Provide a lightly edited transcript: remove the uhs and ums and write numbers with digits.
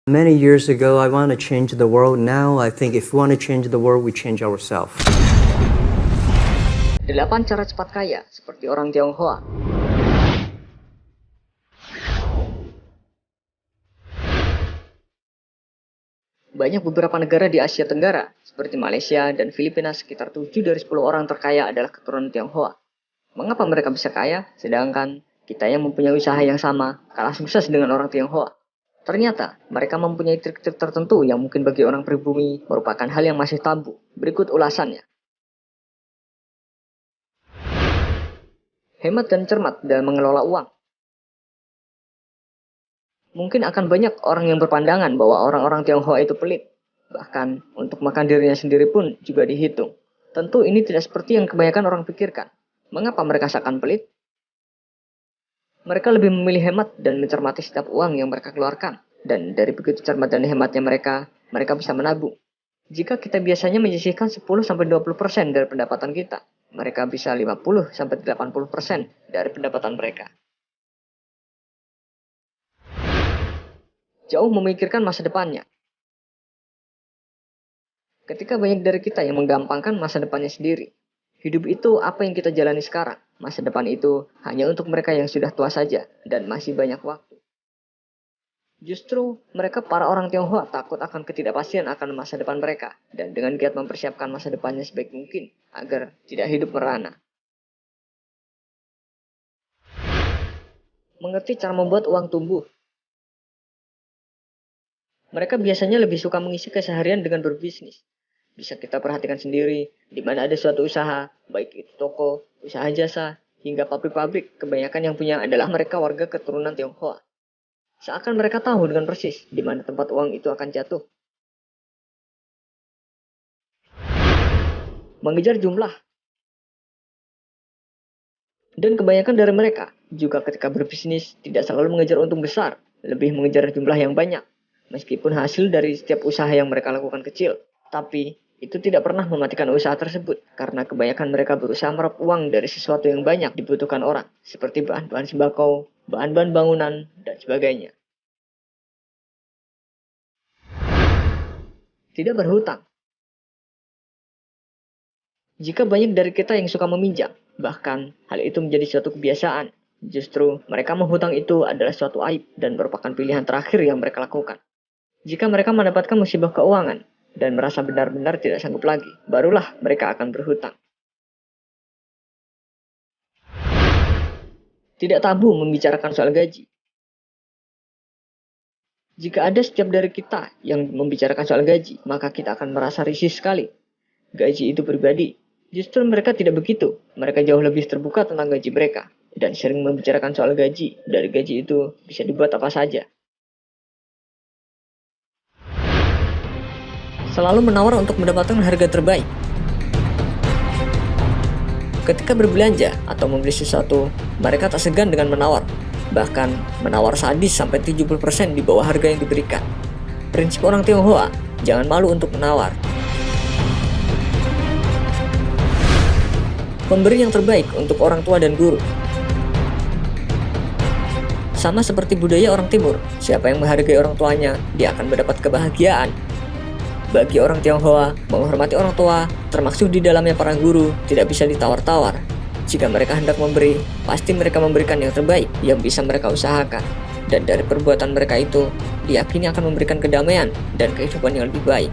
Many years ago, I want to change the world. Now, I think if we want to change the world, we change ourselves. 8 cara cepat kaya seperti orang Tionghoa. Banyak beberapa negara di Asia Tenggara, seperti Malaysia dan Filipina, sekitar 7 dari 10 orang terkaya adalah keturunan Tionghoa. Mengapa mereka bisa kaya, sedangkan kita yang mempunyai usaha yang sama kalah sukses dengan orang Tionghoa? Ternyata, mereka mempunyai trik-trik tertentu yang mungkin bagi orang pribumi merupakan hal yang masih tabu. Berikut ulasannya. Hemat dan cermat dalam mengelola uang. Mungkin akan banyak orang yang berpandangan bahwa orang-orang Tionghoa itu pelit. Bahkan, untuk makan dirinya sendiri pun juga dihitung. Tentu ini tidak seperti yang kebanyakan orang pikirkan. Mengapa mereka seakan pelit? Mereka lebih memilih hemat dan mencermati setiap uang yang mereka keluarkan. Dan dari begitu cermat dan hematnya mereka bisa menabung. Jika kita biasanya menyisihkan 10-20% dari pendapatan kita, mereka bisa 50-80% dari pendapatan mereka. Jauh memikirkan masa depannya. Ketika banyak dari kita yang menggampangkan masa depannya sendiri, hidup itu apa yang kita jalani sekarang. Masa depan itu hanya untuk mereka yang sudah tua saja dan masih banyak waktu. Justru mereka para orang Tionghoa takut akan ketidakpastian akan masa depan mereka dan dengan giat mempersiapkan masa depannya sebaik mungkin agar tidak hidup merana. Mengerti cara membuat uang tumbuh. Mereka biasanya lebih suka mengisi keseharian dengan berbisnis. Bisa kita perhatikan sendiri, di mana ada suatu usaha, baik itu toko, usaha jasa, hingga pabrik-pabrik, kebanyakan yang punya adalah mereka warga keturunan Tionghoa. Seakan mereka tahu dengan persis di mana tempat uang itu akan jatuh. Mengejar jumlah. Dan kebanyakan dari mereka, juga ketika berbisnis, tidak selalu mengejar untung besar, lebih mengejar jumlah yang banyak. Meskipun hasil dari setiap usaha yang mereka lakukan kecil, tapi itu tidak pernah mematikan usaha tersebut, karena kebanyakan mereka berusaha meraup uang dari sesuatu yang banyak dibutuhkan orang, seperti bahan-bahan sembako, bahan-bahan bangunan, dan sebagainya. Tidak berhutang. Jika banyak dari kita yang suka meminjam, bahkan hal itu menjadi suatu kebiasaan, justru mereka menghutang itu adalah suatu aib dan merupakan pilihan terakhir yang mereka lakukan. Jika mereka mendapatkan musibah keuangan, dan merasa benar-benar tidak sanggup lagi, barulah mereka akan berhutang. Tidak tabu membicarakan soal gaji. Jika ada setiap dari kita yang membicarakan soal gaji, maka kita akan merasa risih sekali. Gaji itu pribadi. Justru mereka tidak begitu. Mereka jauh lebih terbuka tentang gaji mereka, dan sering membicarakan soal gaji. Dari gaji itu bisa dibuat apa saja. Selalu menawar untuk mendapatkan harga terbaik. Ketika berbelanja atau membeli sesuatu, mereka tak segan dengan menawar. Bahkan menawar sadis sampai 70% di bawah harga yang diberikan. Prinsip orang Tionghoa, jangan malu untuk menawar. Memberi yang terbaik untuk orang tua dan guru. Sama seperti budaya orang Timur, siapa yang menghargai orang tuanya, dia akan mendapat kebahagiaan. Bagi orang Tionghoa, menghormati orang tua, termasuk di dalamnya para guru, tidak bisa ditawar-tawar. Jika mereka hendak memberi, pasti mereka memberikan yang terbaik yang bisa mereka usahakan. Dan dari perbuatan mereka itu, diyakini akan memberikan kedamaian dan kehidupan yang lebih baik.